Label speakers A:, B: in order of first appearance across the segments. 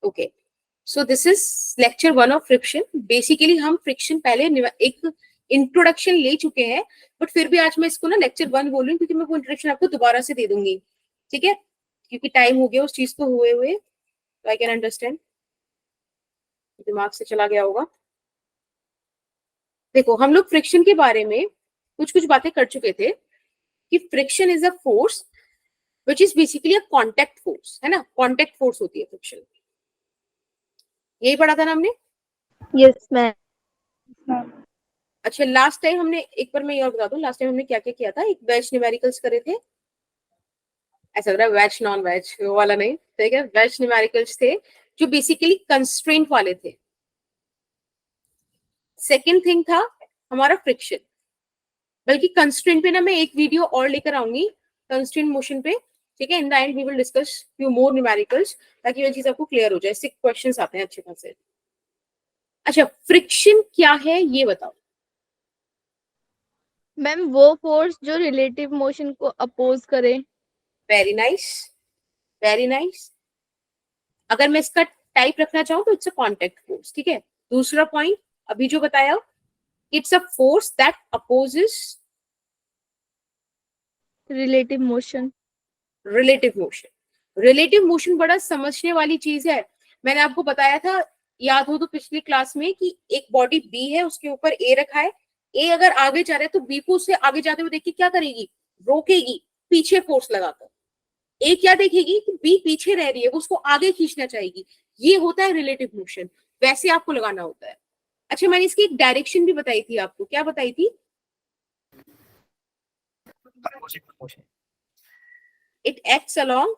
A: Okay, so this is lecture 1 of friction. Basically हम friction पहले एक इंट्रोडक्शन ले चुके हैं, बट फिर भी आज मैं इसको ना लेक्चर 1 बोल रही हूँ, क्योंकि मैं वो इंट्रोडक्शन आपको दोबारा से दे दूंगी, ठीक है, क्योंकि टाइम हो गया उस चीज को हुए हुए, तो आई कैन अंडरस्टैंड, दिमाग से चला गया होगा। देखो, हम लोग फ्रिक्शन के बारे में कुछ कुछ बातें कर चुके थे कि friction is a force which is basically a contact force, है ना, कॉन्टेक्ट फोर्स होती है फ्रिक्शन, यही पढ़ा था ना हमने?
B: Yes ma'am.
A: अच्छा, लास्ट टाइम हमने, एक बार मैं ये और बता दूं, लास्ट टाइम हमने क्या क्या किया था। एक वेज न्यूमेरिकल्स करे थे, ऐसा लग रहा है वेज नॉन वेज, वो वाला नहीं, ठीक है, वेज न्यूमेरिकल्स थे जो बेसिकली कंस्ट्रेंट वाले थे। सेकेंड थिंग था हमारा फ्रिक्शन, बल्कि कंस्ट्रेंट पे ना मैं एक वीडियो और लेकर आऊंगी, कंस्ट्रेंट मोशन पे, ठीक है। In the end we will discuss few more numericals, ताकि ये चीज आपको क्लियर हो जाए, 6 क्वेश्चंस आते हैं अच्छे खासे। अच्छा, फ्रिक्शन क्या है ये बताओ।
B: मैम वो फोर्स जो रिलेटिव मोशन को अपोज करे।
A: Very nice, very nice. अगर मैं इसका टाइप रखना चाहूँ तो इट्स अ कॉन्टेक्ट फोर्स, ठीक है। दूसरा पॉइंट अभी जो बताया, it's a force that opposes
B: relative motion.
A: Relative motion. Relative motion बड़ा समझने वाली चीज है। मैंने आपको बताया था, याद हो तो पिछली क्लास में, कि एक बॉडी बी है, उसके ऊपर ए रखा है, ए अगर आगे जा रहा है तो बी को उससे आगे जाते हुए देख के क्या करेगी, रोकेगी, पीछे फोर्स लगाकर। ए क्या देखेगी कि बी पीछे रह रही है, वो उसको आगे खींचना चाहेगी, ये होता है रिलेटिव मोशन। वैसे आपको लगाना होता है। अच्छा, मैंने इसकी एक डायरेक्शन भी बताई थी आपको, क्या बताई थी? It acts along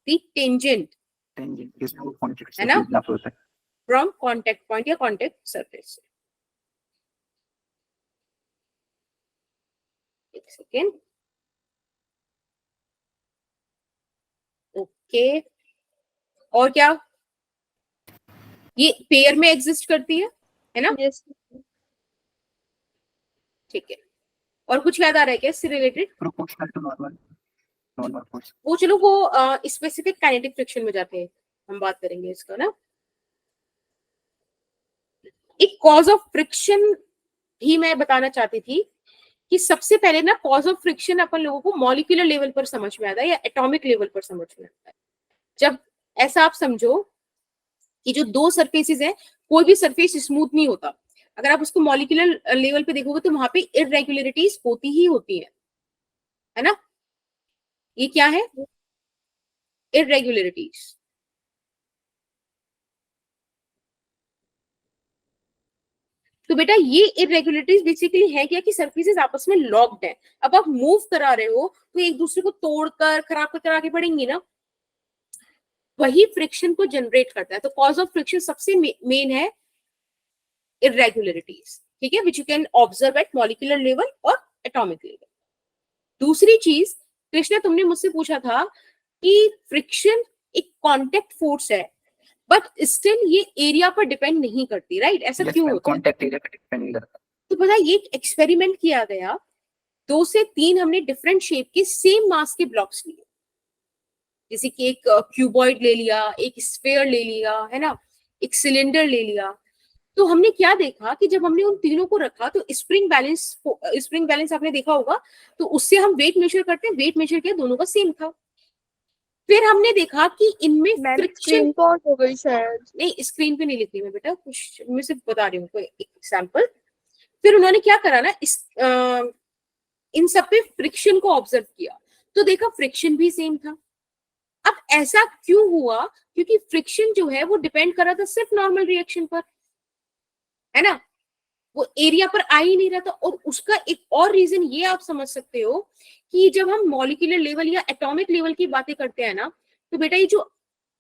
A: the tangent, है ना, फ्रॉम कॉन्टेक्ट पॉइंट या कॉन्टेक्ट सरफेस। एक सेकेंड, ओके। और क्या, ये पेयर में एग्जिस्ट करती है ना?
B: यस।
A: ठीक है। और कुछ याद आ रहा है क्या इससे related?
C: Proportional to normal, normal force.
A: वो चलो, वो स्पेसिफिक काइनेटिक फ्रिक्शन में जाके हम बात करेंगे इसका ना। एक कॉज ऑफ फ्रिक्शन भी मैं बताना चाहती थी, कि सबसे पहले ना कॉज ऑफ फ्रिक्शन अपन लोगों को मॉलिक्यूलर लेवल पर समझ में आता है या एटॉमिक लेवल पर समझ में आता है। जब ऐसा आप समझो कि जो दो सरफेसेस हैं, कोई भी सरफेस स्मूथ नहीं होता, अगर आप उसको मॉलिक्यूलर लेवल पे देखोगे तो वहां पे इरेगुलरिटीज होती ही होती है ना। ये क्या है? इरेगुलरिटीज। तो बेटा ये इरेगुलरिटीज बेसिकली है क्या, कि सरफेसेस आपस में लॉक्ड है। अब आप मूव करा रहे हो तो एक दूसरे को तोड़कर खराब कर आगे बढ़ेंगी ना, वही फ्रिक्शन को जनरेट करता है। तो कॉज ऑफ फ्रिक्शन सबसे मेन है इरेगुलरिटीज, ठीक है, which you can observe eight molecular level और एटॉमिक लेवल। दूसरी चीज, कृष्णा तुमने मुझसे पूछा था कि फ्रिक्शन एक कांटेक्ट फोर्स है, बट स्टिल ये एरिया पर डिपेंड नहीं करती, राइट? ऐसा क्यों होता है?
C: कांटेक्ट एरिया पे डिपेंड नहीं करता।
A: तो पता है, ये एक एक्सपेरिमेंट किया गया, 2 से 3 हमने डिफरेंट शेप के सेम मास के ब्लॉक्स लिए, जैसे कि एक क्यूबॉइड ले लिया, एक स्फीयर ले लिया, है ना, एक सिलेंडर ले लिया। तो हमने क्या देखा कि जब हमने उन तीनों को रखा तो स्प्रिंग बैलेंस आपने देखा होगा, तो उससे हम वेट मेजर करते हैं, वेट मेजर किया, दोनों का सेम था। फिर हमने देखा कि इनमें फ्रिक्शन,
B: स्क्रीन पॉज हो गई शायद।
A: नहीं स्क्रीन पे नहीं लिख रही मैं बेटा, कुछ मैं सिर्फ बता रही हूँ कोई एग्जांपल। फिर उन्होंने क्या करा ना, इन सब पे फ्रिक्शन को ऑब्जर्व किया, तो देखा फ्रिक्शन भी सेम था। अब ऐसा क्यों हुआ? क्योंकि फ्रिक्शन जो है वो डिपेंड कर रहा था सिर्फ नॉर्मल रिएक्शन पर, है ना, वो एरिया पर आ ही नहीं रहा था। और उसका एक और रीजन ये आप समझ सकते हो कि जब हम मॉलिक्यूलर लेवल या एटॉमिक लेवल की बातें करते हैं ना, तो बेटा ये जो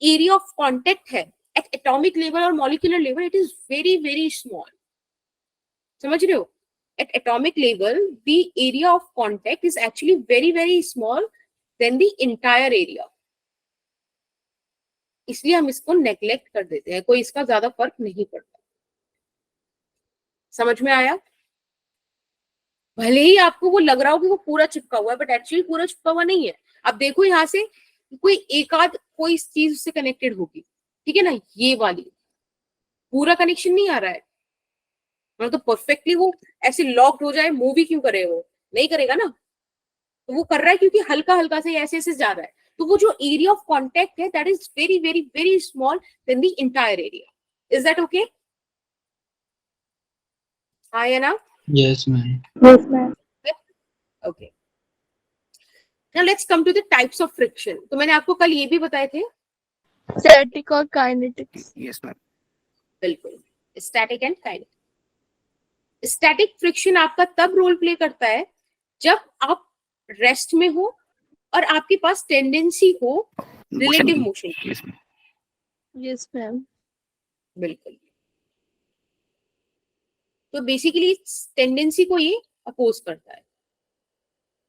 A: एरिया ऑफ कांटेक्ट है एट एटॉमिक लेवल और molecular level, it is very very small. समझ रहे हो? At atomic level the area of contact is actually very very small then the entire area, इसलिए हम इसको नेग्लेक्ट कर देते हैं, कोई इसका ज्यादा फर्क नहीं पड़ता। समझ में आया? भले ही आपको वो लग रहा हो कि वो पूरा चिपका हुआ है, बट एक्चुअली पूरा चिपका हुआ नहीं है। अब देखो यहाँ से कोई एक आध कोई चीज उससे कनेक्टेड होगी, ठीक है ना, ये वाली पूरा कनेक्शन नहीं आ रहा है, मतलब तो परफेक्टली वो ऐसे लॉक्ड हो जाए, मूव ही क्यों करे, वो नहीं करेगा ना, तो वो कर रहा है क्योंकि हल्का हल्का से ऐसे ऐसे जा रहा है, तो वो जो एरिया ऑफ कॉन्टेक्ट है that is very very very small then the entire area. Is that okay? हाँ या ना?
C: Yes, ma'am.
B: Yes, ma'am.
A: Okay. Now let's come to the types of friction. तो मैंने आपको कल ये भी बताए थे.
B: Static or kinetics.
C: Yes, ma'am.
A: बिल्कुल, static and kinetic. Static friction आपका तब रोल प्ले करता है जब आप रेस्ट में हो और आपके पास टेंडेंसी हो relative motion.
C: Yes, ma'am.
B: Yes, ma'am.
A: बिल्कुल. तो बेसिकली टेंडेंसी को ये अपोज करता है.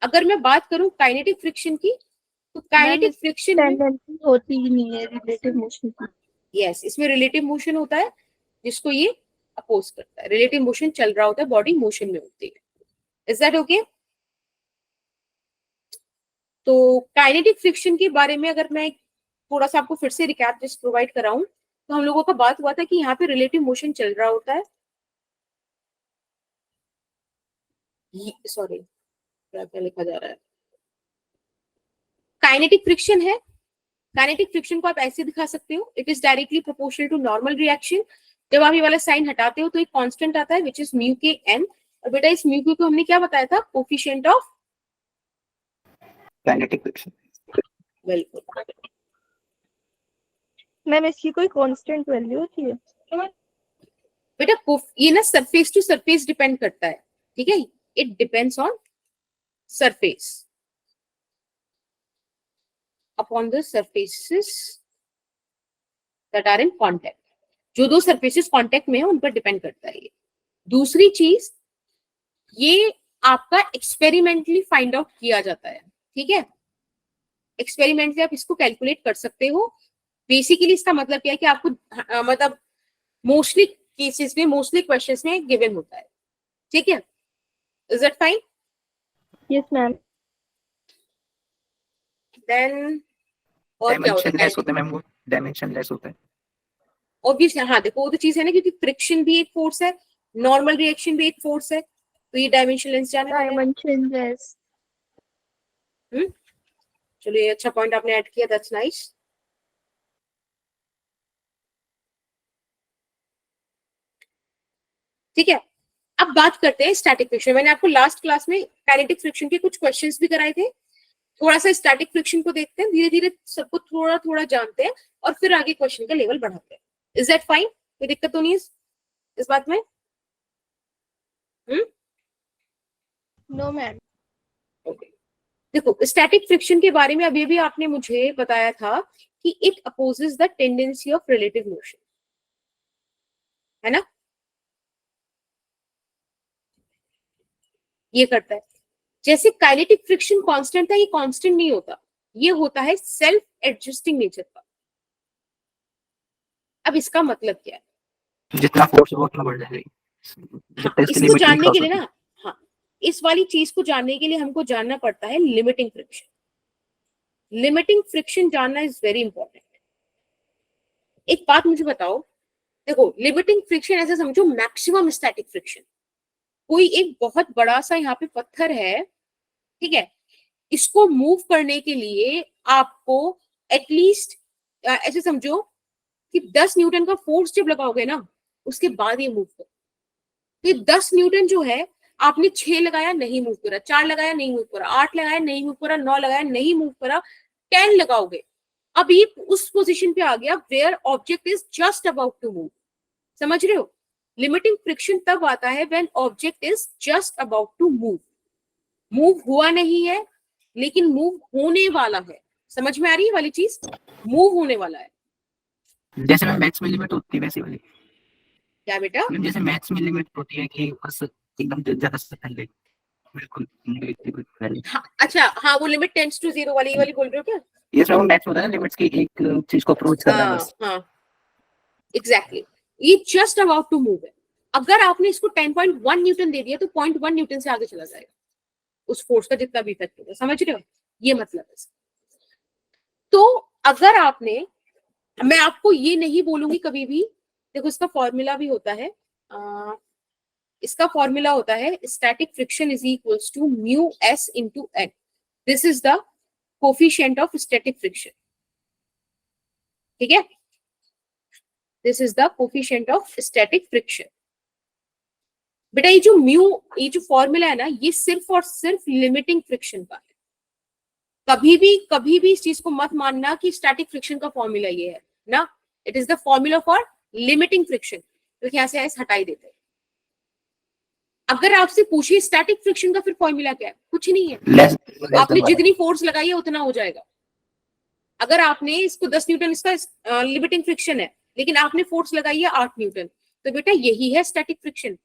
A: अगर मैं बात करूं काइनेटिक फ्रिक्शन की, तो काइनेटिक फ्रिक्शन में
B: Tendency होती ही नहीं है relative motion की.
A: यस, इसमें रिलेटिव मोशन होता है जिसको ये अपोज करता है. रिलेटिव मोशन चल रहा होता है, बॉडी मोशन में होती है. Is that okay? तो काइनेटिक फ्रिक्शन के बारे में अगर मैं थोड़ा सा आपको फिर से रिकैप जस्ट प्रोवाइड कराऊं, तो हम लोगों का बात हुआ था कि यहाँ पे रिलेटिव मोशन चल रहा होता है. सॉरी, क्या क्या लिखा जा रहा है. काइनेटिक फ्रिक्शन है. काइनेटिक फ्रिक्शन को आप ऐसे दिखा सकते हो, it is directly proportional to normal reaction. जब आप ये वाला साइन हटाते हो तो एक कांस्टेंट आता है विच इज म्यू के एन. और बेटा इस म्यू को हमने क्या बताया था? Coefficient of
C: Kinetic friction.
A: बिल्कुल.
B: मैम इसकी कोई कांस्टेंट वैल्यू होती है?
A: बेटा ये ना सरफेस टू सरफेस डिपेंड करता है. ठीक है, it depends on surface, upon the surfaces that are in contact. जो दो सरफेसेस कांटेक्ट में है उन पर डिपेंड करता है ये. दूसरी चीज, ये आपका एक्सपेरिमेंटली फाइंड आउट किया जाता है. ठीक है, एक्सपेरिमेंट से आप इसको कैलकुलेट कर सकते हो. बेसिकली इसका मतलब क्या है कि आपको मतलब मोस्टली केसेस में, मोस्टली क्वेश्चंस में गिवन होता है. ठीक है, is that fine?
B: Yes, ma'am.
A: Then और क्या होता है?
C: Dimensionless होता है मैम, वो dimensionless होता है.
A: ऑब्वियसली हाँ, देखो वो तो चीज है ना, क्योंकि फ्रिक्शन भी एक फोर्स है, नॉर्मल रिएक्शन भी एक फोर्स है, तो ये डायमेंशनलेस जाना है.
B: Dimensionless.
A: चलो ये अच्छा पॉइंट आपने ऐड किया, दैट्स नाइस. ठीक है, अब बात करते हैं स्टैटिक फ्रिक्शन. मैंने आपको लास्ट क्लास में काइनेटिक फ्रिक्शन के कुछ क्वेश्चंस भी कराए थे. थोड़ा सा स्टैटिक फ्रिक्शन को देखते हैं, धीरे धीरे सबको थोड़ा थोड़ा जानते हैं और फिर आगे क्वेश्चन का लेवल बढ़ाते हैं. Is that fine? कोई दिक्कत तो नहीं है इस बात में?
B: No, ma'am.
A: ओके. देखो स्टैटिक फ्रिक्शन के बारे में अभी भी आपने मुझे बताया था कि it opposes the tendency of relative motion, है ना? ये करता है. जैसे काइनेटिक फ्रिक्शन कांस्टेंट था, ये कांस्टेंट नहीं होता, ये होता है सेल्फ एडजस्टिंग नेचर का. अब इसका मतलब क्या है?
C: जितना फोर्स होगा उतना बढ़ जाएगा.
A: हाँ, इसको जानने के लिए ना, हाँ, इस वाली चीज को जानने के लिए हमको जानना पड़ता है लिमिटिंग फ्रिक्शन. लिमिटिंग फ्रिक्शन जानना इज वेरी इंपॉर्टेंट. एक बात मुझे बताओ, देखो लिमिटिंग फ्रिक्शन ऐसे समझो मैक्सिमम स्टैटिक फ्रिक्शन. कोई एक बहुत बड़ा सा यहाँ पे पत्थर है, ठीक है, इसको मूव करने के लिए आपको एटलीस्ट ऐसे समझो कि 10 न्यूटन का फोर्स जब लगाओगे ना, उसके बाद ये मूव करो. तो ये 10 न्यूटन जो है, आपने 6 लगाया नहीं मूव करा, 4 लगाया नहीं मूव करा, 8 लगाया नहीं मूव करा, 9 लगाया नहीं मूव करा, 10 लगाओगे, अब ये उस पोजीशन पे आ गया where object is just about to move. समझ रहे हो? लिमिटिंग फ्रिक्शन तब आता है when object is just about to move. Move हुआ नहीं है लेकिन मूव होने वाला है. समझ में आ रही है वाली चीज? मूव होने वाला है.
C: जैसे मैं मैथ्स में लिमिट होती है वैसी वाली.
A: क्या बेटा?
C: जैसे मैथ्स में लिमिट होती है कि बस एकदम ज्यादा से पहले बिल्कुल नेगेटिव वैल्यू.
A: हाँ, अच्छा हाँ, वो लिमिट टेंड्स टू जीरो वाली बोल रहे हो क्या?
C: ये सब मैथ्स होता है ना, लिमिट्स की एक चीज को अप्रोच करना
A: हाँ
C: बस.
A: हाँ, एग्जैक्टली. ये जस्ट अबाउट टू मूव है. अगर आपने इसको 10.1 न्यूटन दे दिया तो 0.1 न्यूटन से आगे चला जाएगा उस फोर्स का जितना भी इफेक्ट होगा. समझ रहे हो? ये मतलब है. तो अगर आपने मैं आपको ये नहीं बोलूंगी कभी भी, देखो इसका फॉर्मूला भी होता है, इसका फॉर्मूला होता है static friction is equals to mu s into n. This is the coefficient of static friction. ठीक है, this is the coefficient of static friction. बेटा ये जो म्यू, ये जो फॉर्मूला है ना, ये सिर्फ और सिर्फ लिमिटिंग फ्रिक्शन का है. कभी भी इस चीज को मत मानना कि स्टैटिक फ्रिक्शन का फॉर्मूला ये है ना. It is the formula for limiting friction. तो यहाँ से ऐसे हटाई देते हैं. अगर आपसे पूछिए स्टैटिक फ्रिक्शन का फिर फॉर्मूला क्या है, कुछ नहीं है. आपने जितनी फोर्स लगाई है उतना हो जाएगा. अगर आपने इसको 10 न्यूटन, इसका लिमिटिंग फ्रिक्शन है, लेकिन आपने फोर्स लगाई है 8 न्यूटन, तो बेटा यही है स्टैटिक फ्रिक्शन.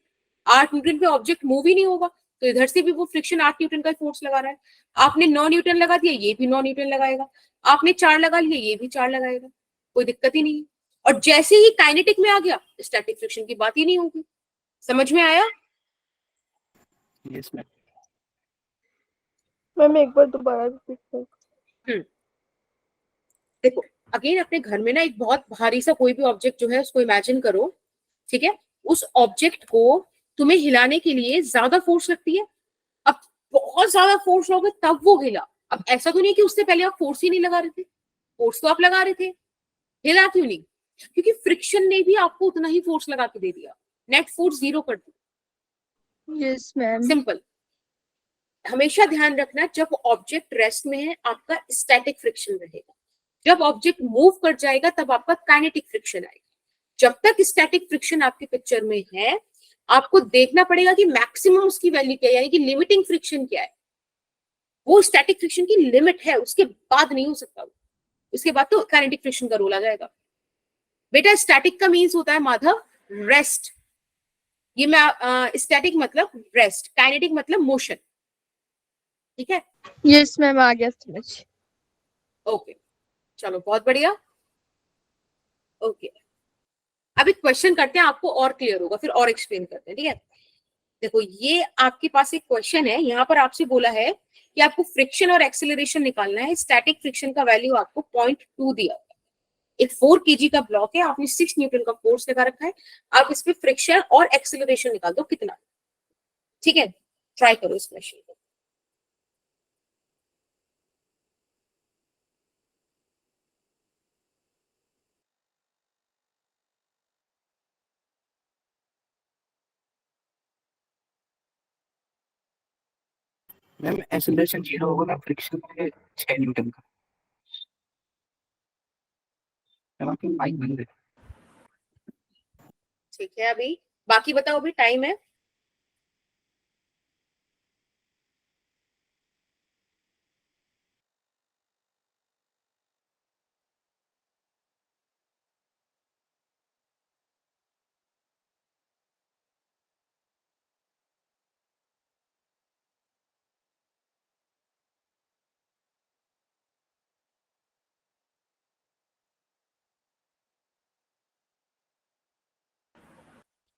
A: 8 न्यूटन पे ऑब्जेक्ट मूव ही नहीं होगा, तो इधर से भी वो फ्रिक्शन 8 न्यूटन का फोर्स लगा रहा है. आपने 9 न्यूटन लगा दिया, ये भी 9 न्यूटन लगाएगा. आपने 4 लगा लिया, ये भी 4 लगाएगा. कोई दिक्कत ही नहीं है. और जैसे ही काइनेटिक में आ गया, स्टैटिक फ्रिक्शन की बात ही नहीं होगी. समझ में आया?
C: Yes ma'am.
B: मैम एक बार दोबारा रिपीट कर.
A: देखो अगेन, अपने घर में ना एक बहुत भारी सा कोई भी ऑब्जेक्ट जो है उसको इमेजिन करो. ठीक है, उस ऑब्जेक्ट को तुम्हें हिलाने के लिए ज्यादा फोर्स लगती है. अब बहुत ज्यादा फोर्स लोगे तब वो हिला. अब ऐसा तो नहीं कि उससे पहले आप फोर्स ही नहीं लगा रहे थे. फोर्स तो आप लगा रहे थे, हिला क्यों नहीं? क्योंकि फ्रिक्शन ने भी आपको उतना ही फोर्स लगा के दे दिया. नेट फोर्स 0 कर दी.
B: Yes ma'am.
A: सिंपल. हमेशा ध्यान रखना, जब ऑब्जेक्ट रेस्ट में है आपका स्टैटिक फ्रिक्शन रहेगा. जब ऑब्जेक्ट मूव कर जाएगा तब आपका काइनेटिक फ्रिक्शन आएगा. जब तक स्टैटिक फ्रिक्शन आपके पिक्चर में है, आपको देखना पड़ेगा कि मैक्सिमम उसकी वैल्यू क्या है, यानी कि लिमिटिंग फ्रिक्शन क्या है. वो स्टैटिक फ्रिक्शन की लिमिट है, उसके बाद नहीं हो सकता. उसके बाद तो काइनेटिक फ्रिक्शन का रोल आ जाएगा. बेटा स्टैटिक का मीन्स होता है माधव रेस्ट. ये मैं स्टैटिक मतलब रेस्ट, काइनेटिक मतलब मोशन. ठीक है.
B: यस मैम, आ गया समझ.
A: ओके, चलो बहुत बढ़िया. ओके, अब एक क्वेश्चन करते हैं, आपको और क्लियर होगा, फिर और एक्सप्लेन करते हैं. ठीक है, देखो ये आपके पास एक क्वेश्चन है. यहाँ पर आपसे बोला है कि आपको फ्रिक्शन और एक्सेलरेशन निकालना है. स्टैटिक फ्रिक्शन का वैल्यू आपको 0.2 दिया है. एक 4 kg का ब्लॉक है, आपने 6 न्यूटन का फोर्स लगा रखा है. आप इस पे फ्रिक्शन और एक्सेलरेशन निकाल दो कितना. ठीक है, ट्राई करो इस क्वेश्चन को.
C: मैम एक्सेलरेशन 0 होगा ना, फ्रिक्शन है 6 न्यूटन का. मैम आपकी माइक बंद है.
A: ठीक है, अभी बाकी बताओ, अभी टाइम है.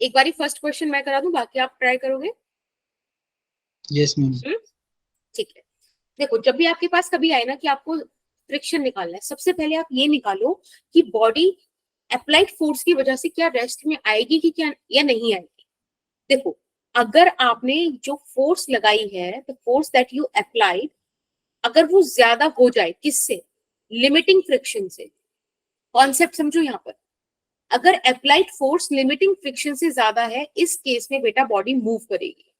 A: एक बारी फर्स्ट क्वेश्चन मैं करा दूं, बाकी आप ट्राई करोगे.
D: Yes ma'am.
A: ठीक है, देखो जब भी आपके पास कभी आए ना कि आपको फ्रिक्शन निकालना है, सबसे पहले आप ये निकालो कि बॉडी अप्लाइड फोर्स की वजह से क्या रेस्ट में आएगी कि क्या, या नहीं आएगी. देखो अगर आपने जो फोर्स लगाई है, the force that you applied, अगर वो ज्यादा हो जाए, किससे? लिमिटिंग फ्रिक्शन से. कॉन्सेप्ट समझो यहाँ पर. अगर अप्लाइड फोर्स लिमिटिंग फ्रिक्शन से ज्यादा है, इस केस में बेटा बॉडी मूव करेगी.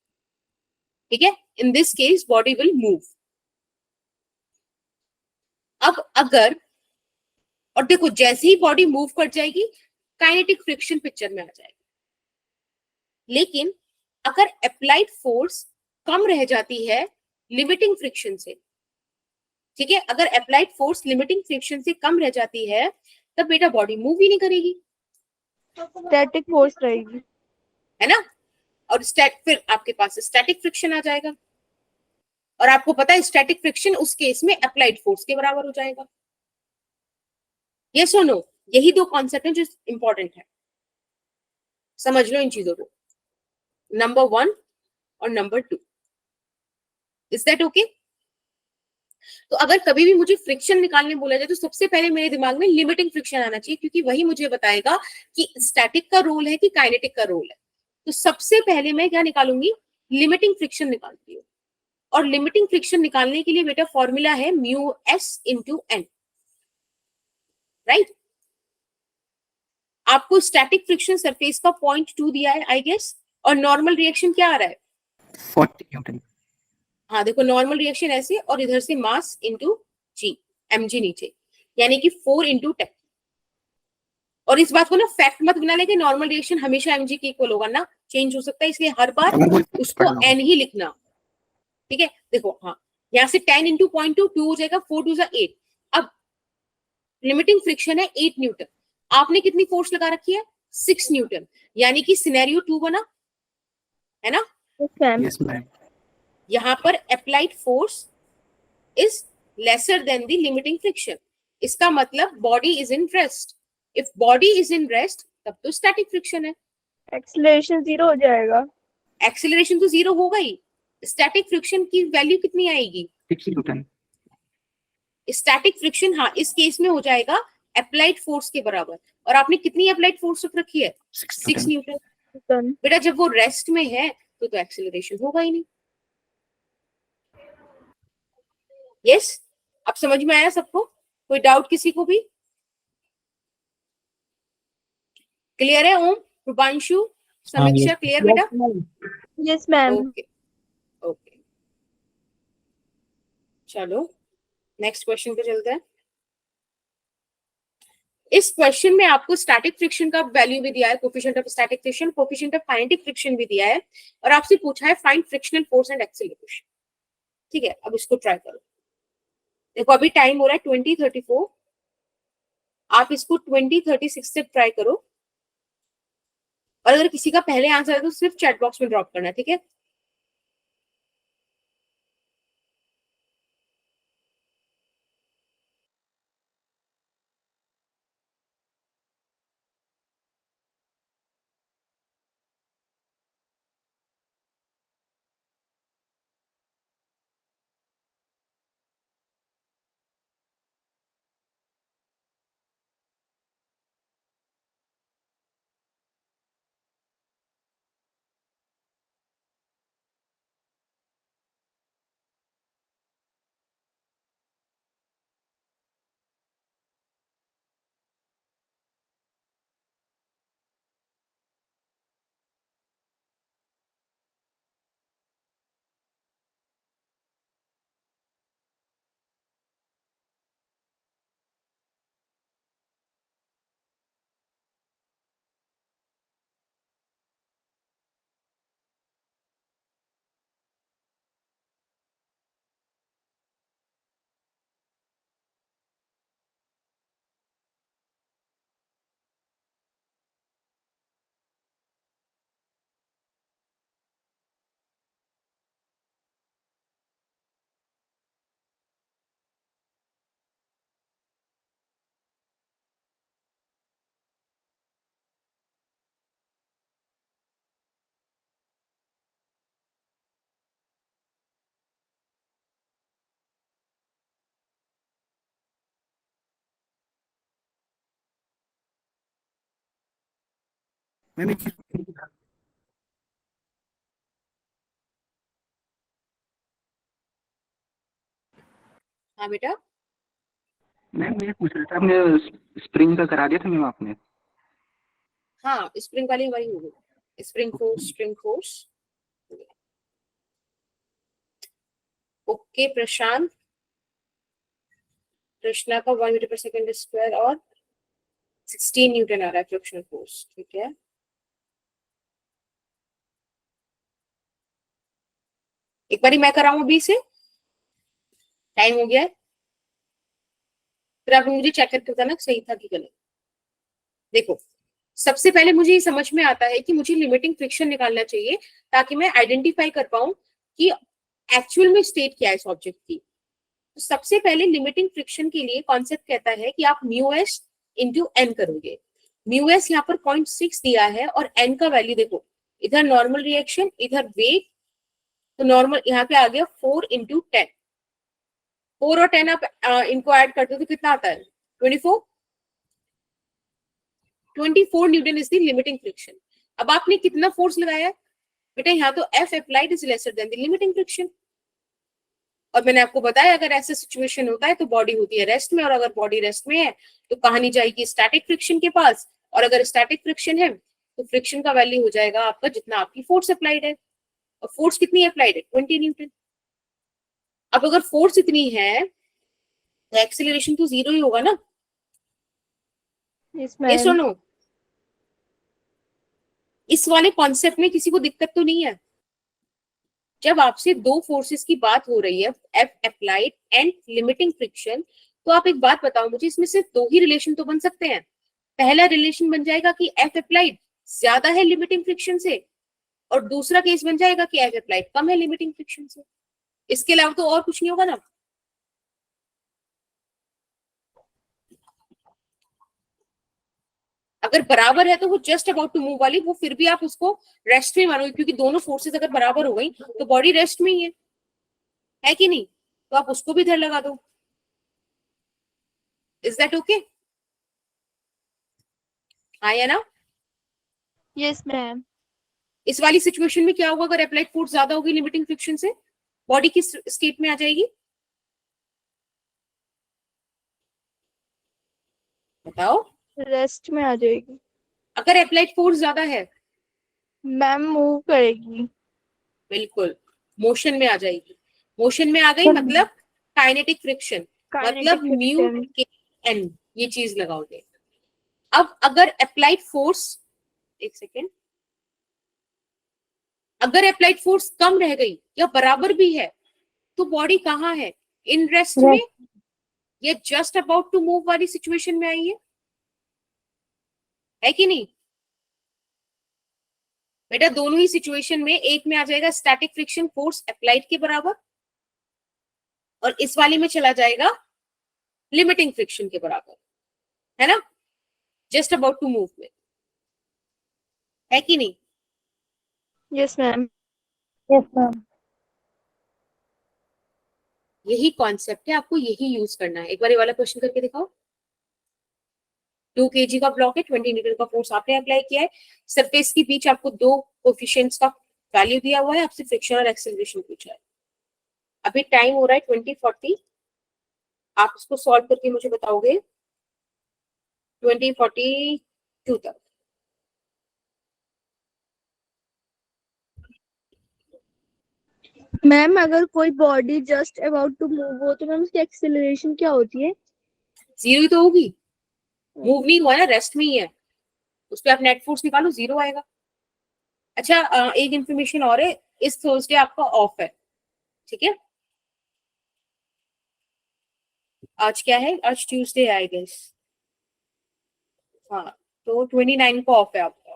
A: ठीक है, in this case body will move. अब अगर, और देखो जैसे ही बॉडी मूव कर जाएगी काइनेटिक फ्रिक्शन पिक्चर में आ जाएगा. लेकिन अगर अप्लाइड फोर्स कम रह जाती है लिमिटिंग फ्रिक्शन से, ठीक है, अगर अप्लाइड फोर्स लिमिटिंग फ्रिक्शन से कम रह जाती है, तब बेटा बॉडी मूव ही नहीं करेगी,
B: स्टैटिक फोर्स रहेगी,
A: है ना. और फिर आपके पास स्टैटिक फ्रिक्शन आ जाएगा. और आपको पता है स्टैटिक फ्रिक्शन उस केस में अप्लाइड फोर्स के बराबर हो जाएगा. ये सुनो, यही दो कॉन्सेप्ट हैं जो इंपॉर्टेंट है. समझ लो इन चीजों को, नंबर 1 और नंबर 2. Is that okay? तो अगर कभी भी मुझे फ्रिक्शन निकालने बोला जाए तो सबसे पहले मेरे दिमाग में लिमिटिंग फ्रिक्शन आना चाहिए, क्योंकि वही मुझे बताएगा कि स्टैटिक का रोल है कि काइनेटिक का रोल है। तो सबसे पहले मैं क्या निकालूंगी, लिमिटिंग फ्रिक्शन निकालती हूँ। और लिमिटिंग फ्रिक्शन निकालने के लिए बेटा फॉर्मूला है mu s into n, right. आपको स्टैटिक फ्रिक्शन सरफेस का 0.2 दिया है आई गेस, और नॉर्मल रिएक्शन क्या आ रहा है,
C: 40 न्यूटन।
A: हाँ देखो नॉर्मल रिएक्शन ऐसे, और इधर से मास इंटू जी, mg नीचे, यानी कि 4 इंटू 10। और इस बात को ना फैक्ट मत बना लेके, नॉर्मल रिएक्शन हमेशा mg के इक्वल होगा ना, चेंज हो सकता है, इसलिए हर बार उसको n ही लिखना, ठीक है। देखो हाँ, यहाँ से 10 इंटू 0.2, 2 हो जाएगा, 4 टू 8। अब लिमिटिंग फ्रिक्शन है 8 न्यूटन, आपने कितनी फोर्स लगा रखी है, 6 न्यूटन, यानी कि सिनेरियो 2 बना, है ना।
B: Yes, ma'am.
C: Yes ma'am.
A: यहाँ पर applied force is lesser than the limiting friction, इसका मतलब body is in rest. If body is in rest तब तो स्टैटिक फ्रिक्शन है,
B: Acceleration 0 हो जाएगा.
A: एक्सीलरेशन तो जीरो होगा ही। स्टैटिक फ्रिक्शन की वैल्यू कितनी आएगी,
C: 6 न्यूटन।
A: स्टैटिक फ्रिक्शन हाँ इस केस में हो जाएगा अप्लाइड फोर्स के बराबर। और आपने कितनी अप्लाइड फोर्स रख रखी है, 6 न्यूटन।
B: Newton.
A: बेटा जब वो रेस्ट में है तो एक्सीलरेशन होगा ही नहीं। यस, अब समझ में आया सबको, कोई डाउट किसी को भी, क्लियर है। ओम, रुपांशु, समीक्षा, क्लियर बेटा।
B: Yes, ma'am.
A: ओके ओके, चलो नेक्स्ट क्वेश्चन पे चलते हैं। इस क्वेश्चन में आपको स्टैटिक फ्रिक्शन का वैल्यू भी दिया है, coefficient of static friction, coefficient of kinetic friction भी दिया है, और आपसे पूछा है find frictional force and acceleration. ठीक है, अब इसको ट्राई करो। देखो अभी टाइम हो रहा है 20:34, आप इसको 20:36 से ट्राई करो, और अगर किसी का पहले आंसर है तो सिर्फ चैट बॉक्स में ड्रॉप करना है, ठीक है।
C: मैम एक चीज,
A: हाँ बेटा,
C: मैम मैं पूछ रहा था, आपने स्प्रिंग का करा दिया था मैम आपने?
A: हाँ स्प्रिंग वाली हमारी हो गई, स्प्रिंग फोर्स। ओके प्रशांत, कृष्णा का 1 मीटर पर सेकंड स्क्वायर और 16 न्यूटन आ रहा है फ्रिक्शनल फोर्स, ठीक है। एक बारी मैं कराऊं अभी से, टाइम हो गया है, फिर आप मुझे चेक करके बताना सही था कि गलत। देखो सबसे पहले मुझे ये समझ में आता है कि मुझे लिमिटिंग फ्रिक्शन निकालना चाहिए, ताकि मैं आइडेंटिफाई कर पाऊं कि एक्चुअल में स्टेट क्या है इस ऑब्जेक्ट की। तो सबसे पहले लिमिटिंग फ्रिक्शन के लिए कॉन्सेप्ट कहता है कि आप म्यू एस इंटू एन करोगे। म्यू एस यहाँ पर 0.6 दिया है, और एन का वैल्यू देखो, इधर नॉर्मल रिएक्शन, इधर वेग, तो नॉर्मल यहाँ पे आ गया 4 इंटू 10, 4 और 10 आप इनको ऐड करते हो तो कितना आता है? 24। 24 Newton is the limiting friction. अब आपने कितना फोर्स लगाया है बेटा? यहाँ तो F applied is lesser than the limiting friction. और मैंने आपको बताया अगर ऐसा सिचुएशन होता है तो बॉडी होती है रेस्ट में, और अगर बॉडी रेस्ट में है तो कहानी जाएगी स्टैटिक फ्रिक्शन के पास, और अगर स्टैटिक फ्रिक्शन है तो फ्रिक्शन का वैल्यू हो जाएगा आपका जितना आपकी फोर्स अप्लाइड है। और फोर्स कितनी अप्लाइड है? 20 न्यूटन। अब अगर फोर्स इतनी है तो एक्सेलरेशन तो जीरो ही होगा ना?
B: Yes,
A: यस और
B: ma'am.
A: नो? इस वाले कॉन्सेप्ट में किसी को दिक्कत तो नहीं है? जब आपसे दो फोर्सेस की बात हो रही है, F applied and limiting friction, तो आप एक बात बताओ मुझे, इसमें सिर्फ दो ही रिलेशन तो बन सकते हैं। पहला रिलेशन बन जाएगा कि एफ अप्लाइड ज्यादा है लिमिटिंग फ्रिक्शन से, और दूसरा केस बन जाएगा कि एफ अप्लाइड कम है लिमिटिंग फ्रिक्शन से। इसके अलावा तो और कुछ नहीं होगा ना? अगर बराबर है तो वो जस्ट अबाउट टू मूव वाली, वो फिर भी आप उसको रेस्ट में मानोगे, क्योंकि दोनों फोर्सेस अगर बराबर हो गई तो बॉडी रेस्ट में ही है कि नहीं? तो आप उसको भी इधर लगा दो। Is that okay? हाँ या ना?
B: Yes, ma'am.
A: इस वाली सिचुएशन में क्या होगा? अगर अप्लाइड फोर्स ज्यादा होगी लिमिटिंग फ्रिक्शन से, बॉडी किस स्टेट में आ जाएगी बताओ?
B: Rest में आ जाएगी.
A: अगर अप्लाइड फोर्स ज्यादा है,
B: मैम मूव करेगी.
A: बिल्कुल मोशन में आ जाएगी। मोशन में आ गई मतलब काइनेटिक फ्रिक्शन, मतलब
B: Kinetic
A: म्यू
B: friction.
A: के एन, ये चीज लगाओगे। अब अगर अप्लाइड फोर्स, एक सेकेंड, अगर अप्लाइड फोर्स कम रह गई या बराबर भी है तो बॉडी कहाँ है? इन रेस्ट में या जस्ट अबाउट टू मूव वाली सिचुएशन में आई है कि नहीं? बेटा दोनों ही सिचुएशन में, एक में आ जाएगा स्टैटिक फ्रिक्शन फोर्स अप्लाइड के बराबर, और इस वाले में चला जाएगा लिमिटिंग फ्रिक्शन के बराबर, है ना? जस्ट अबाउट टू मूव में, है कि नहीं?
B: Yes, ma'am. Yes, ma'am.
A: यही कॉन्सेप्ट है, आपको यही यूज करना है। एक बार ये वाला क्वेश्चन करके दिखाओ। 2 kg का ब्लॉक है, 20 न्यूटन का फोर्स आपने अप्लाई किया है, सरफेस के बीच आपको दो कोफिशिएंट्स का वैल्यू दिया हुआ है, आपसे फ्रिक्शन और एक्सेलरेशन पूछा है। अभी टाइम हो रहा है 2040, आप इसको सॉल्व करके मुझे बताओगे 2042 तक।
B: मैम अगर कोई body just about to move हो तो मैम उसकी एक्सेलरेशन क्या होती है?
A: जीरो ही तो होगी, मूव नहीं हुआ ना, रेस्ट में ही है, उस पर आप नेट फोर्स निकालो, जीरो आएगा। अच्छा एक इंफॉर्मेशन और है, इस थर्सडे आपका ऑफ है, ठीक है? आज क्या है? आज ट्यूसडे है आई गेस। हाँ, तो 29 को ऑफ है आपका।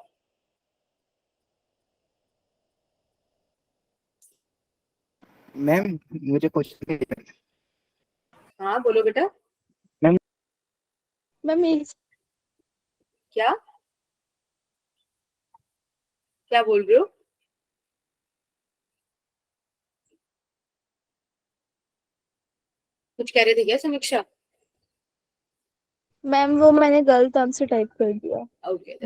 C: मैम मुझे क्वेश्चन,
A: हाँ बोलो बेटा।
B: मैम
A: क्या क्या बोल रहे हो? कुछ कह रहे थे क्या समीक्षा?
B: मैम वो मैंने गलत आंसर टाइप कर दिया.
A: ओके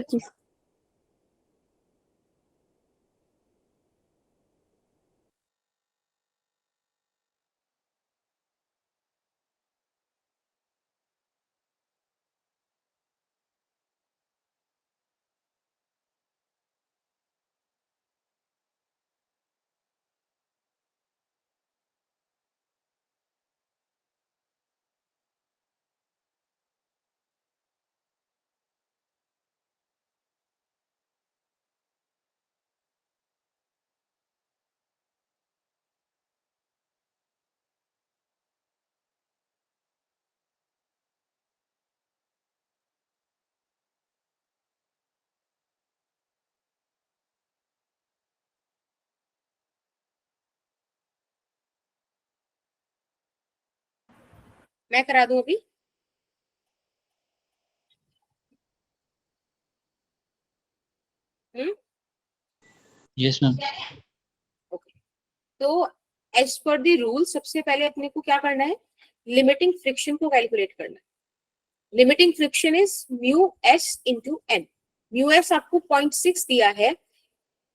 A: मैं करा दूं अभी?
D: Yes, ma'am.
A: ओके, तो एज पर द रूल सबसे पहले अपने को क्या करना है? लिमिटिंग फ्रिक्शन को कैलकुलेट करना है। Limiting friction is mu s into N. Mu s आपको 0.6 दिया है,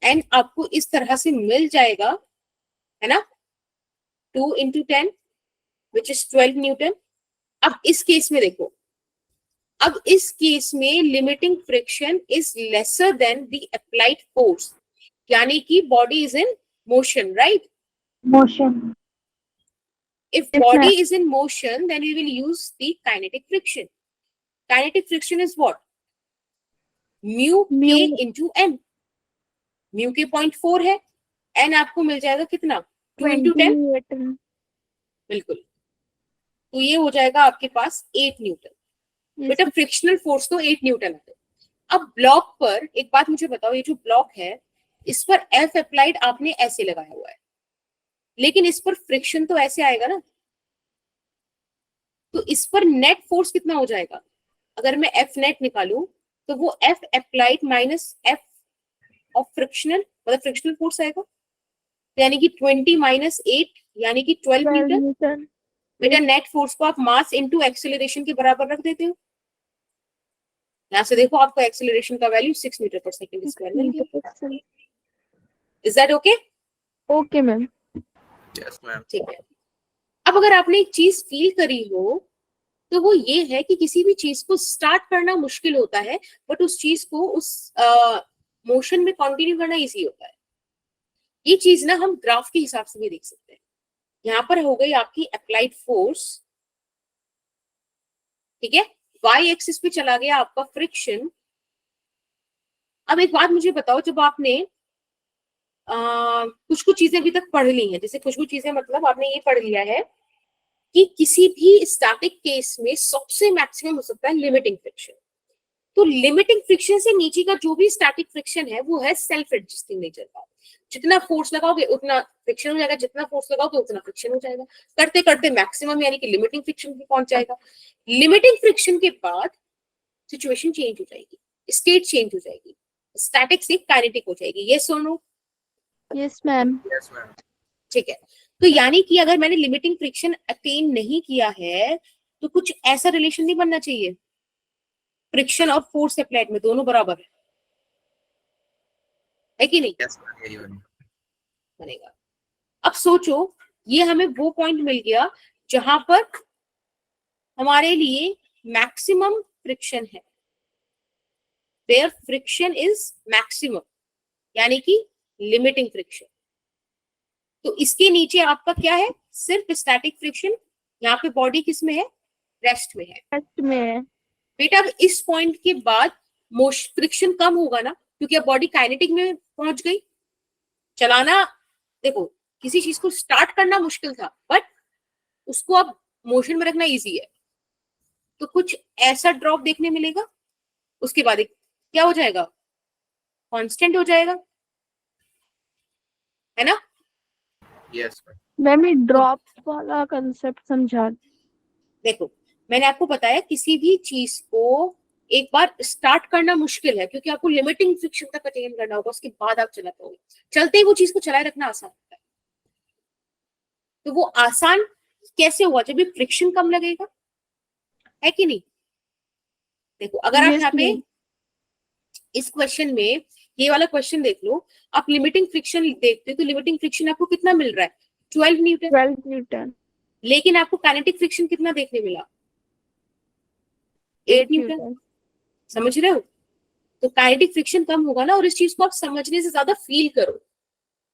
A: एन आपको इस तरह से मिल जाएगा, है ना, 2 इंटू 10 विच इज 12 न्यूटन। अब इस केस में देखो, अब इस केस में limiting friction is lesser than the applied force, यानी कि body is in motion, right?
B: Motion.
A: If
B: Yes,
A: body
B: ma'am.
A: is in motion, then we will use the kinetic friction. Kinetic friction is what? Mu
B: Mu.
A: k into n. Mu k 0.4 है, n आपको मिल जाएगा कितना? 2 into 10.
B: Newton.
A: बिल्कुल, तो ये हो जाएगा आपके पास 8 न्यूटन।
B: Yes.
A: बेटा फ्रिक्शनल फोर्स तो 8 न्यूटन है। अब ब्लॉक पर एक बात मुझे बताओ, ये जो ब्लॉक है इस पर F अप्लाइड आपने ऐसे लगाया हुआ है, लेकिन इस पर फ्रिक्शन तो ऐसे आएगा ना, तो इस पर नेट फोर्स कितना हो जाएगा? अगर मैं F नेट निकालूं तो वो F applied minus F of frictional, मतलब फ्रिक्शनल फोर्स आएगा, यानी कि 20 माइनस 8 यानी कि 12
B: 12
A: न्यूटन।
B: Newton.
A: बेटा नेट फोर्स को आप मास इनटू एक्सेलरेशन के बराबर रख देते हो। यहां से देखो आपको एक्सेलरेशन का वैल्यू 6 मीटर पर सेकंड स्क्वायर मिल गया। Is that okay?
B: Okay, ma'am.
C: Yes, ma'am.
A: ठीक है। अब अगर आपने एक चीज फील करी हो तो वो ये है कि किसी भी चीज को स्टार्ट करना मुश्किल होता है, बट उस चीज को उस मोशन में कंटिन्यू करना इजी होता है। ये चीज ना हम ग्राफ के हिसाब से भी देख सकते हैं। यहाँ पर हो गई आपकी अप्लाइड फोर्स, ठीक है, वाई एक्सिस पे चला गया आपका फ्रिक्शन। अब एक बात मुझे बताओ, जब आपने कुछ कुछ चीजें अभी तक पढ़ ली हैं, जैसे कुछ कुछ चीजें मतलब आपने ये पढ़ लिया है कि किसी भी स्टैटिक केस में सबसे मैक्सिमम हो सकता है लिमिटिंग फ्रिक्शन। तो लिमिटिंग फ्रिक्शन से नीचे का जो भी स्टैटिक फ्रिक्शन है वो है सेल्फ एडजस्टिंग नेचर का। जितना फोर्स लगाओगे उतना फ्रिक्शन हो जाएगा, जितना फोर्स लगाओगे उतना फ्रिक्शन हो जाएगा, करते करते मैक्सिमम यानी कि लिमिटिंग फ्रिक्शन पे पहुंच जाएगा। लिमिटिंग फ्रिक्शन के बाद सिचुएशन चेंज हो जाएगी, स्टेट चेंज हो जाएगी, स्टैटिक से काइनेटिक हो जाएगी। यस और no?
B: Yes, ma'am.
C: Yes, ma'am.
A: ठीक है, तो यानी कि अगर मैंने लिमिटिंग फ्रिक्शन अटेन नहीं किया है तो कुछ ऐसा रिलेशन नहीं बनना चाहिए फ्रिक्शन और फोर्स अप्लाइड में दोनों बराबर है कि नहीं?
C: Yes, ma'am. यही वाली।
A: बनेगा। अब सोचो, ये हमें वो पॉइंट मिल गया जहां पर हमारे लिए मैक्सिमम फ्रिक्शन है, वेयर फ्रिक्शन इज मैक्सिमम, यानी कि लिमिटिंग फ्रिक्शन। तो इसके नीचे आपका क्या है? सिर्फ स्टैटिक फ्रिक्शन। यहाँ पे बॉडी किस में है? रेस्ट में है।
B: First में.
A: बेटा अब इस पॉइंट के बाद फ्रिक्शन कम होगा ना, क्योंकि अब बॉडी काइनेटिक में पहुंच गई। चलाना, देखो किसी चीज को स्टार्ट करना मुश्किल था, बट उसको अब मोशन में रखना इजी है। तो कुछ ऐसा ड्रॉप देखने मिलेगा, उसके बाद क्या हो जाएगा? कांस्टेंट हो जाएगा, है ना?
C: Yes, ma'am.
B: मैम ये ड्रॉप वाला कंसेप्ट समझा.
A: देखो मैंने आपको बताया किसी भी चीज को एक बार स्टार्ट करना मुश्किल है, क्योंकि आपको लिमिटिंग फ्रिक्शन तक अटेन करना होगा, उसके बाद आप चला पाओगे। चलते ही वो चीज को चलाए रखना आसान होता है। तो वो आसान कैसे हुआ? जब भी फ्रिक्शन कम लगेगा, है कि नहीं? देखो अगर आप
B: Yes,
A: यहाँ पे
B: ma'am.
A: इस क्वेश्चन में ये वाला क्वेश्चन देख लो, आप लिमिटिंग फ्रिक्शन देखते हो तो लिमिटिंग फ्रिक्शन आपको कितना मिल रहा है? 12 न्यूटन।
B: 12 Newton.
A: लेकिन आपको काइनेटिक फ्रिक्शन कितना देखने मिला? 8
B: 8
A: न्यूटन।
B: Newton.
A: समझ रहे हो? तो काइनेटिक फ्रिक्शन कम होगा ना, और इस चीज को आप समझने से ज्यादा फील करो।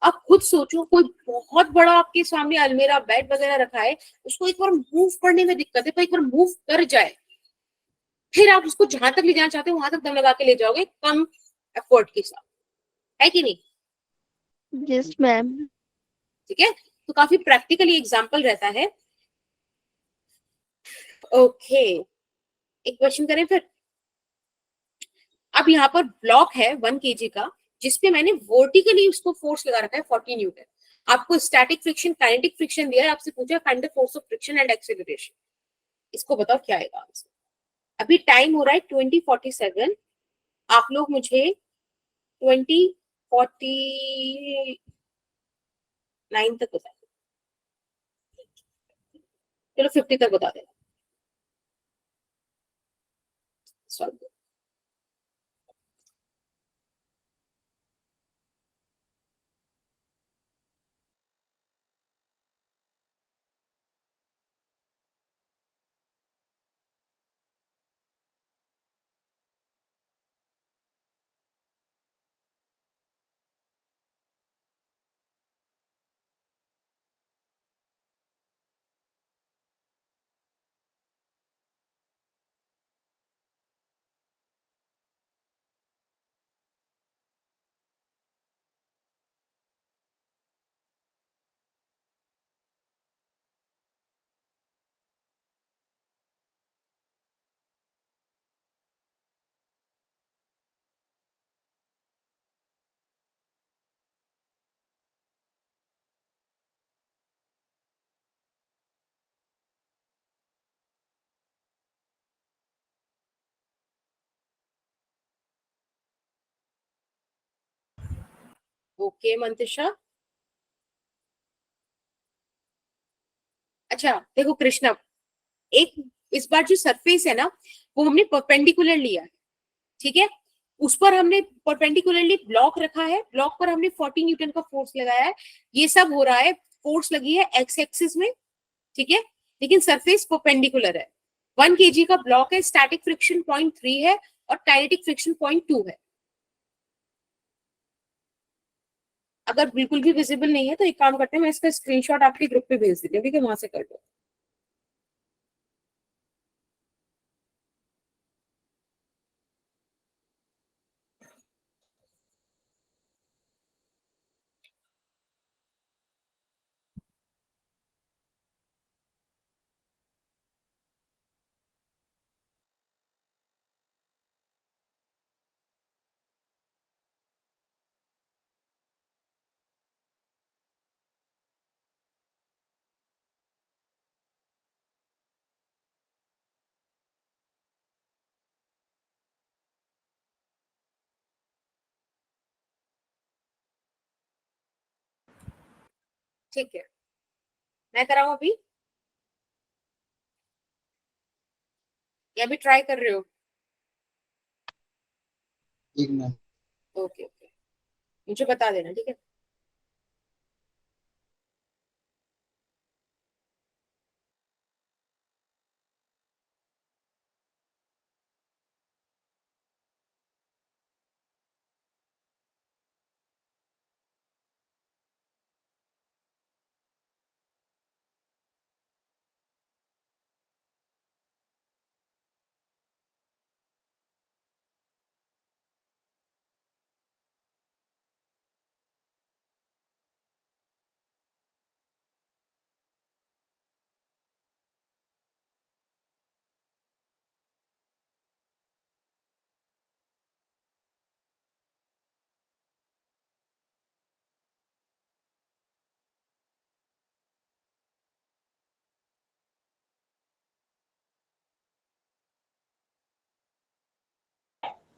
A: आप खुद सोचो, कोई बहुत बड़ा आपके सामने अलमीरा बेड वगैरह रखा है, उसको एक बार मूव करने में दिक्कत है, पर एक बार मूव कर जाए फिर आप उसको जहां तक ले जाना चाहते हो वहां तक दम लगा के ले जाओगे, कम एफर्ट के साथ, है कि नहीं?
B: Yes, ma'am.
A: ठीक है, तो काफी प्रैक्टिकली एग्जांपल रहता है। ओके, एक क्वेश्चन करें फिर। अब यहाँ पर ब्लॉक है 1 kg का, जिसपे मैंने वर्टिकली उसको फोर्स लगा रखा है 40 न्यूटन। आपको स्टैटिक फ्रिक्शन, काइनेटिक फ्रिक्शन दिया है, आपसे पूछा find the force of friction and acceleration. इसको बताओ क्या आएगा आंसर। अभी टाइम हो रहा है 20:47। आप लोग मुझे 20:49 तक बताएं। चलो 50 तक बता देना। सॉल्व। ओके मंतिशा। अच्छा देखो कृष्णा, एक इस बार जो सरफेस है ना वो हमने परपेंडिकुलर लिया है, ठीक है। उस पर हमने परपेंडिकुलरली ब्लॉक रखा है, ब्लॉक पर हमने 40 न्यूटन का फोर्स लगाया है। ये सब हो रहा है, फोर्स लगी है एक्स एक्सिस में, ठीक है, लेकिन सरफेस परपेंडिकुलर है। 1 kg का ब्लॉक है, स्टैटिक फ्रिक्शन 0.3 है और काइनेटिक फ्रिक्शन 0.2 है। अगर बिल्कुल भी विजिबल नहीं है तो एक काम करते हैं, मैं इसका स्क्रीनशॉट आपके ग्रुप पे भेज देती हूँ, ठीक है, वहां से कर दो। ठीक है, मैं कराऊं अभी या अभी ट्राई कर रहे हो?
D: ठीक मैम।
A: ओके ओके, मुझे बता देना, ठीक है।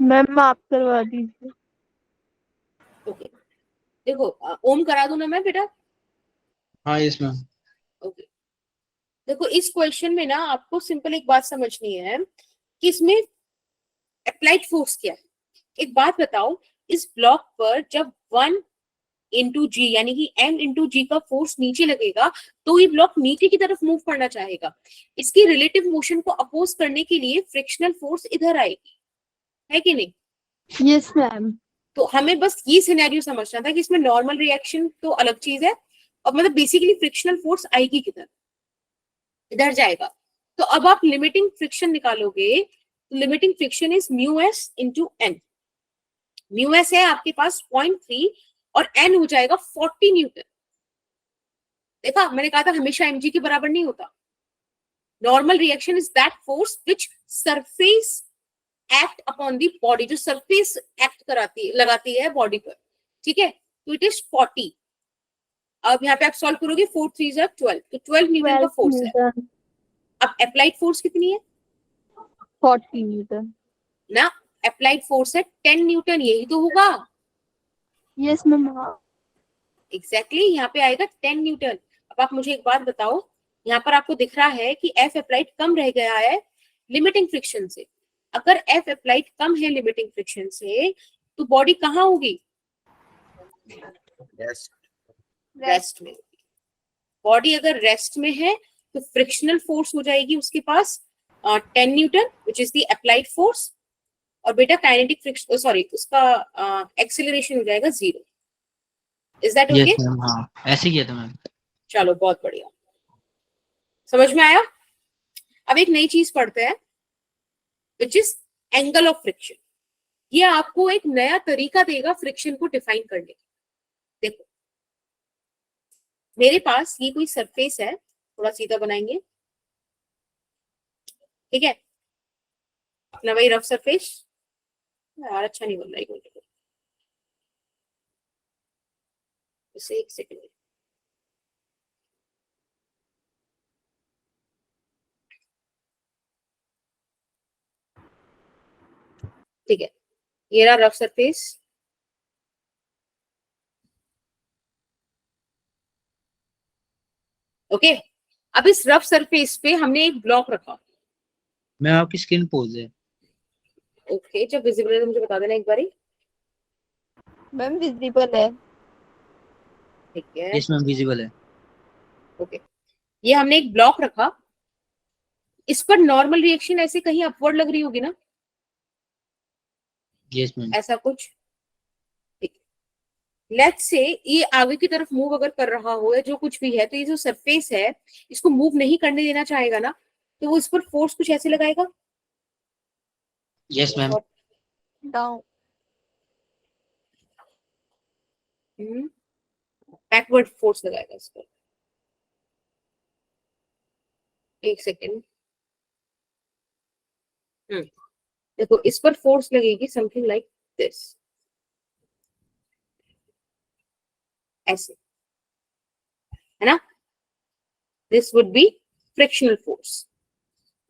B: मैम माफ करवा दीजिए।
A: ओके देखो, ओम करा दूं ना मैं बेटा?
D: हाँ यस मैम।
A: ओके देखो, इस क्वेश्चन में ना आपको सिंपल एक बात समझनी है कि इसमें अप्लाइड फोर्स क्या है। एक बात बताओ, इस ब्लॉक पर जब 1 × G यानी कि M × G का फोर्स नीचे लगेगा तो ये ब्लॉक नीचे की तरफ मूव करना चाहेगा। इसकी रिलेटिव मोशन को अपोज करने के लिए फ्रिक्शनल फोर्स इधर आएगी, है कि नहीं?
B: Yes ma'am.
A: तो हमें बस ये सिनेरियो समझना था कि इसमें नॉर्मल रिएक्शन तो अलग चीज है, और मतलब बेसिकली फ्रिक्शनल फोर्स आएगी किधर, इधर जाएगा। तो अब आप लिमिटिंग फ्रिक्शन निकालोगे, limiting friction is μs × n। μs है आपके पास 0.3 और n हो जाएगा 40 न्यूटन। देखा, मैंने कहा था हमेशा mg के बराबर नहीं होता। Normal reaction is that force which surface act upon the body, जो सरफेस एक्ट कराती लगाती है बॉडी पर, ठीक है। तो इट इज 40। अब यहाँ पे आप सॉल्व करोगे, 4 3 12, तो 12 न्यूटन का
B: 12
A: फोर्स है।
B: न्यूटन।
A: अब अप्लाइड फोर्स कितनी है
B: 40 न्यूटन।
A: ना? अप्लाइड फोर्स है 10 न्यूटन, यही तो होगा।
B: Yes ma'am.
A: एग्जैक्टली यहाँ पे आएगा 10 न्यूटन। अब आप मुझे एक बात बताओ, यहाँ पर आपको दिख रहा है कि एफ अप्लाइड कम रह गया है लिमिटिंग फ्रिक्शन से। अगर एफ अप्लाइड कम है लिमिटिंग फ्रिक्शन से तो बॉडी कहाँ होगी? रेस्ट में। बॉडी अगर रेस्ट में है तो फ्रिक्शनल फोर्स हो जाएगी उसके पास 10 Newton which is the applied force, और बेटा काइनेटिक फ्रिक्शन सॉरी उसका एक्सीलरेशन हो जाएगा 0। Is that okay?
D: Yes ma'am, हाँ ऐसे किया था मैम।
A: चलो बहुत बढ़िया, समझ में आया। अब एक नई चीज पढ़ते हैं which is angle of friction. ये आपको एक नया तरीका देगा फ्रिक्शन को डिफाइन करने का। देखो मेरे पास ये कोई सरफेस है, थोड़ा सीधा बनाएंगे, ठीक है अपना वही रफ सरफेस। यार अच्छा नहीं बन रहा है, इसे एक सेकंड। ठीक है ये रहा रफ सरफेस। ओके अब इस रफ सरफेस पे हमने एक ब्लॉक रखा।
D: मैम आपकी स्किन पोज है।
A: ओके जब विजिबल है तो मुझे बता देना एक बारी।
B: मैम विजिबल है।
A: ठीक है
D: यस मैम विजिबल है।
A: ओके ये हमने एक ब्लॉक रखा, इस पर नॉर्मल रिएक्शन ऐसे कहीं अपवर्ड लग रही होगी ना,
D: यस मैम।
A: ऐसा कुछ। लेट्स से ये आगे की तरफ मूव अगर कर रहा हो या जो कुछ भी है, तो ये जो सरफेस है इसको मूव नहीं करने देना चाहेगा ना, तो वो इस पर फोर्स कुछ ऐसे लगाएगा।
D: Yes ma'am.
B: Down.
A: Backward force लगाएगा इस पर। एक सेकेंड देखो इस पर फोर्स लगेगी समथिंग लाइक दिस, ऐसे है ना। This would be frictional force.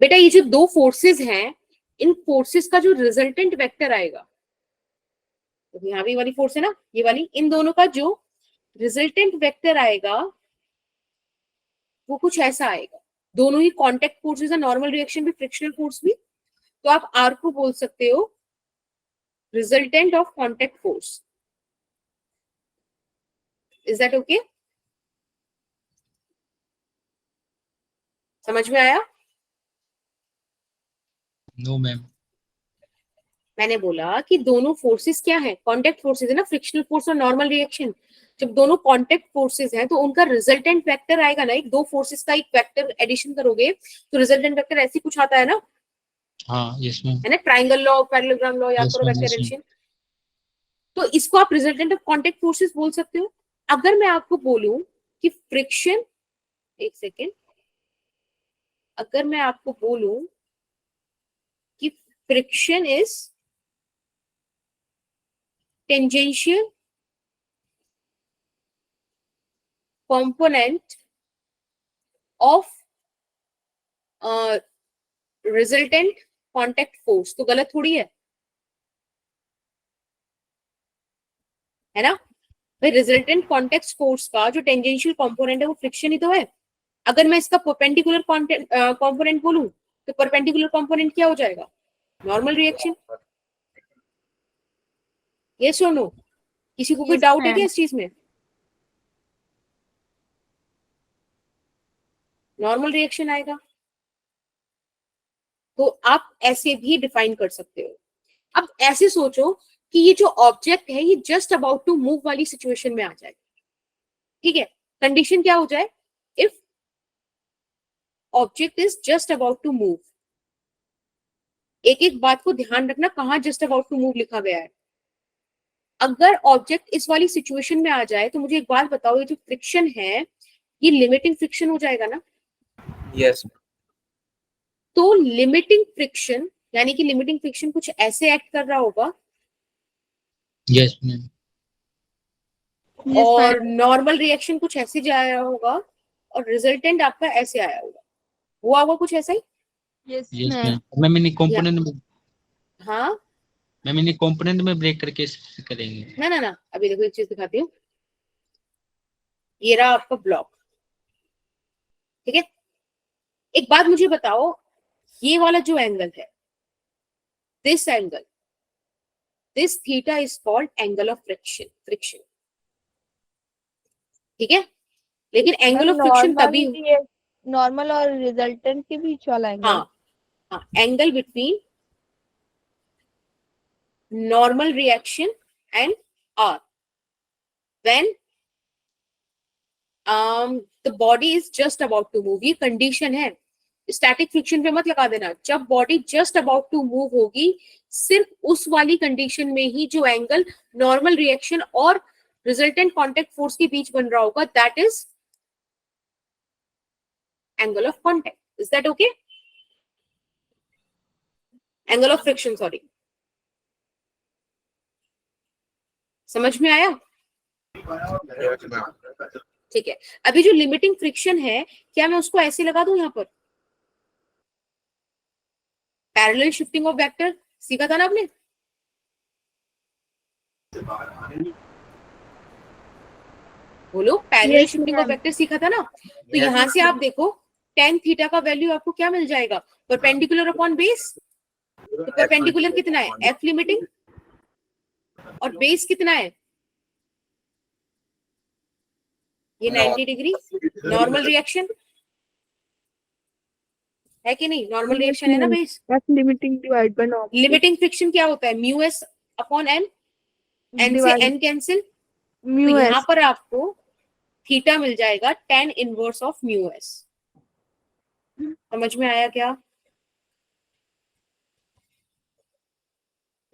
A: बेटा ये जो दो फोर्सेस हैं, इन फोर्सेस का जो रिजल्टेंट वेक्टर आएगा, तो यहाँ भी वाली फोर्स है ना ये वाली, इन दोनों का जो रिजल्टेंट वेक्टर आएगा वो कुछ ऐसा आएगा। दोनों ही कांटेक्ट फोर्सेस है, नॉर्मल रिएक्शन भी फ्रिक्शनल फोर्स भी, तो आप आर को बोल सकते हो resultant of contact force. Is that okay? समझ में आया?
D: No ma'am.
A: मैंने बोला कि दोनों फोर्सेस क्या है, कांटेक्ट फोर्सेस है ना, फ्रिक्शनल फोर्स और नॉर्मल रिएक्शन। जब दोनों कांटेक्ट फोर्सेस हैं तो उनका रिजल्टेंट वेक्टर आएगा ना, एक दो फोर्सेस का एक वेक्टर एडिशन करोगे तो रिजल्टेंट वेक्टर ऐसे कुछ आता है ना,
D: हाँ यस मैम।
A: है ना, ट्रायंगल लॉ पैरेललोग्राम लॉ याद
D: Yes,
A: करो,
D: ma'am,
A: vector
D: yes, ma'am.
A: Addition. तो इसको आप रिजल्टेंट ऑफ कांटेक्ट फोर्सेस बोल सकते हो। अगर मैं आपको बोलूं कि फ्रिक्शन, एक सेकेंड, अगर मैं आपको बोलूं कि friction is tangential component of resultant contact force, तो गलत थोड़ी है ना भाई। रिजल्टेंट कांटेक्ट फोर्स का जो टेंजेंशियल कंपोनेंट है वो फ्रिक्शन ही तो है। अगर मैं इसका परपेंडिकुलर कंपोनेंट बोलूं तो परपेंडिकुलर कंपोनेंट क्या हो जाएगा? Normal reaction. ये सुनो, किसी को कोई
B: Yes,
A: डाउट है
B: ma'am.
A: क्या इस चीज में? नॉर्मल रिएक्शन आएगा। तो आप ऐसे भी डिफाइन कर सकते हो। अब ऐसे सोचो कि ये जो ऑब्जेक्ट है ये जस्ट अबाउट टू मूव वाली सिचुएशन में आ जाए, ठीक है। कंडीशन क्या हो जाए? If object is just about to move, एक एक बात को ध्यान रखना कहां जस्ट अबाउट टू मूव लिखा गया है। अगर ऑब्जेक्ट इस वाली सिचुएशन में आ जाए तो मुझे एक बात बताओ, ये जो फ्रिक्शन है ये लिमिटिंग फ्रिक्शन हो जाएगा ना?
C: यस
A: तो लिमिटिंग फ्रिक्शन यानी कि लिमिटिंग फ्रिक्शन कुछ ऐसे एक्ट कर रहा होगा
D: यस मैम।
B: Yes,
A: और
B: ma'am.
A: नॉर्मल रिएक्शन कुछ ऐसे जा रहा होगा और रिजल्टेंट आपका ऐसे आया होगा, हुआ होगा कुछ ऐसा ही।
B: Yes,
D: yes
B: ma'am.
D: Ma'am. Ma'am इन्हीं कंपोनेंट में,
A: हाँ
D: मैम इन्हीं कंपोनेंट में ब्रेक करके करेंगे।
A: ना ना ना, अभी देखो एक चीज दिखाती हूँ। ये रहा आपका ब्लॉक, ठीक है। एक बात मुझे बताओ, ये वाला जो एंगल है, this angle, this theta is called angle of friction, ठीक है। लेकिन एंगल ऑफ फ्रिक्शन तभी,
B: नॉर्मल और रिजल्टेंट के बीच वाला एंगल।
A: हाँ, angle between normal reaction and R when the body is just about to move. ये कंडीशन है, स्टैटिक फ्रिक्शन पे मत लगा देना। जब body just about to move होगी, सिर्फ उस वाली कंडीशन में ही जो एंगल नॉर्मल रिएक्शन और रिजल्टेंट कांटेक्ट फोर्स के बीच बन रहा होगा, that is angle of contact. Is that okay? Angle of friction, sorry. समझ में आया? ठीक है। अभी जो लिमिटिंग फ्रिक्शन है, क्या मैं उसको ऐसे लगा दूं यहां पर? पैरेलल शिफ्टिंग ऑफ वेक्टर सीखा था ना आपने? बोलो, पैरेलल शिफ्टिंग ऑफ वेक्टर सीखा था ना? तो यहां से आप देखो, tan थीटा का वैल्यू आपको क्या मिल जाएगा? Perpendicular upon base. तो परपेंडिकुलर कितना है? F limiting. और बेस कितना है? ये 90 डिग्री। नॉर्मल रिएक्शन है कि नहीं? नॉर्मल रिएक्शन है ना base.
B: Limiting divide by normal.
A: Limiting friction क्या होता है? Mu s upon N, N से एन कैंसिल, तो यहाँ पर आपको थीटा मिल जाएगा tan inverse of mu s. समझ में आया क्या?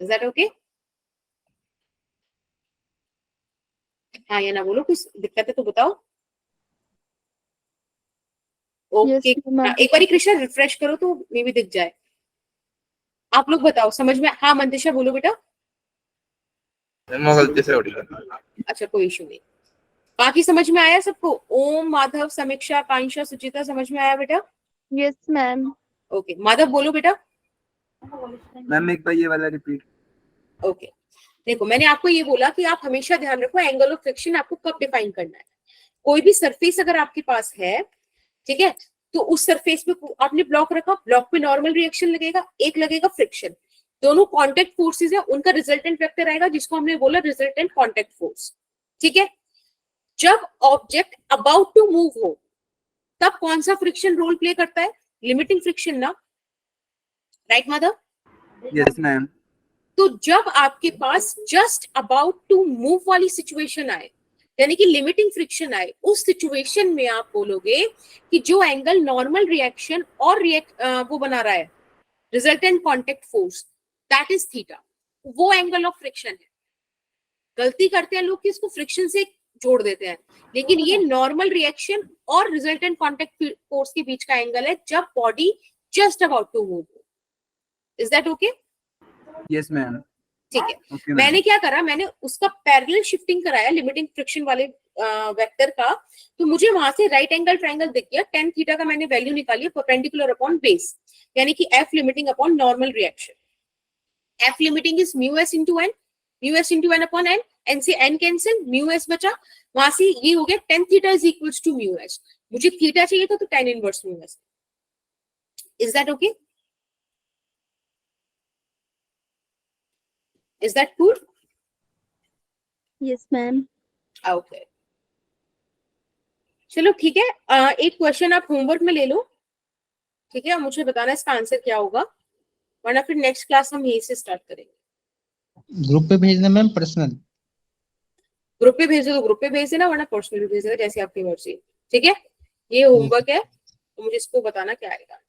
A: Is that okay? हाँ या ना बोलो, कुछ दिक्कत है तो बताओ। ओके, एक बार कृष्णा रिफ्रेश करो तो मे भी दिख जाए। आप लोग बताओ समझ में? हाँ मंतिशा बोलो बेटा।
E: गलती से उड़ गया।
A: अच्छा, कोई इशू नहीं। बाकी समझ में आया सबको? ओम, माधव, समीक्षा, कांक्षा, सुचिता, समझ में आया बेटा?
B: Yes ma'am.
A: ओके, माधव बोलो बेटा।
E: मैम एक बार ये वाला रिपीट।
A: ओके, देखो मैंने आपको ये बोला कि आप हमेशा ध्यान रखो एंगल ऑफ फ्रिक्शन आपको कब डिफाइन करना है। कोई भी सरफेस अगर आपके पास है, ठीक है, तो उस सरफेस पे आपने ब्लॉक रखा, ब्लॉक पे नॉर्मल रिएक्शन लगेगा, एक लगेगा फ्रिक्शन। दोनों कांटेक्ट फोर्सेस है, उनका रिजल्टेंट वेक्टर आएगा जिसको हमने बोला रिजल्टेंट कांटेक्ट फोर्स, ठीक है। जब ऑब्जेक्ट अबाउट टू मूव हो, तब कौन सा फ्रिक्शन रोल प्ले करता है? लिमिटिंग फ्रिक्शन ना, राइट माधव?
E: Yes ma'am.
A: तो जब आपके पास जस्ट अबाउट टू मूव वाली सिचुएशन आए, यानी कि लिमिटिंग फ्रिक्शन आए, उस सिचुएशन में आप बोलोगे कि जो एंगल नॉर्मल रिएक्शन और वो बना रहा है resultant contact force, that is theta. वो एंगल ऑफ फ्रिक्शन है। गलती करते हैं लोग कि इसको फ्रिक्शन से जोड़ देते हैं, लेकिन ये नॉर्मल रिएक्शन और रिजल्टेंट कांटेक्ट फोर्स के बीच का एंगल है जब body just about to move. Is that okay?
E: Yes ma'am.
A: ठीक है। मैंने क्या करा, मैंने उसका पैरेलल शिफ्टिंग कराया लिमिटिंग फ्रिक्शन वाले वेक्टर का, तो मुझे वहां से राइट एंगल ट्रायंगल दिख गया। tan थीटा का मैंने वैल्यू निकाली परपेंडिकुलर अपॉन बेस, यानी कि f limiting upon normal reaction. f limiting is mu s into N, mu s into N upon N, N से एन कैंसिल, म्यू एस बचा, वहां से ये हो गया tan theta is equals to mu s. मुझे थीटा चाहिए था तो tan inverse mu s. Is that okay? Is that cool?
B: Yes ma'am.
A: Okay. चलो ठीक है, एक क्वेश्चन आप होमवर्क में ले लो, ठीक है, मुझे बताना इसका आंसर क्या होगा, वरना फिर नेक्स्ट क्लास हम यहीं से स्टार्ट करेंगे।
D: ग्रुप पे भेजना मैम, पर्सनल
A: ग्रुप पे भेज दो तो ग्रुप पे भेज देना, वरना पर्सनल भी भेज देना, जैसे आपकी मर्जी। ठीक है, ये होमवर्क है, तो मुझे इसको बताना क्या आएगा।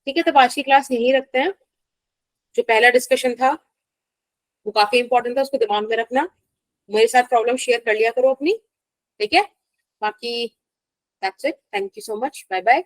A: ठीक है, तो आज की क्लास यहीं रखते हैं। जो पहला डिस्कशन था वो काफी इंपॉर्टेंट था, उसको दिमाग में रखना। मेरे साथ प्रॉब्लम शेयर कर लिया करो अपनी, ठीक है। बाकी that's it, thank you so much, bye bye.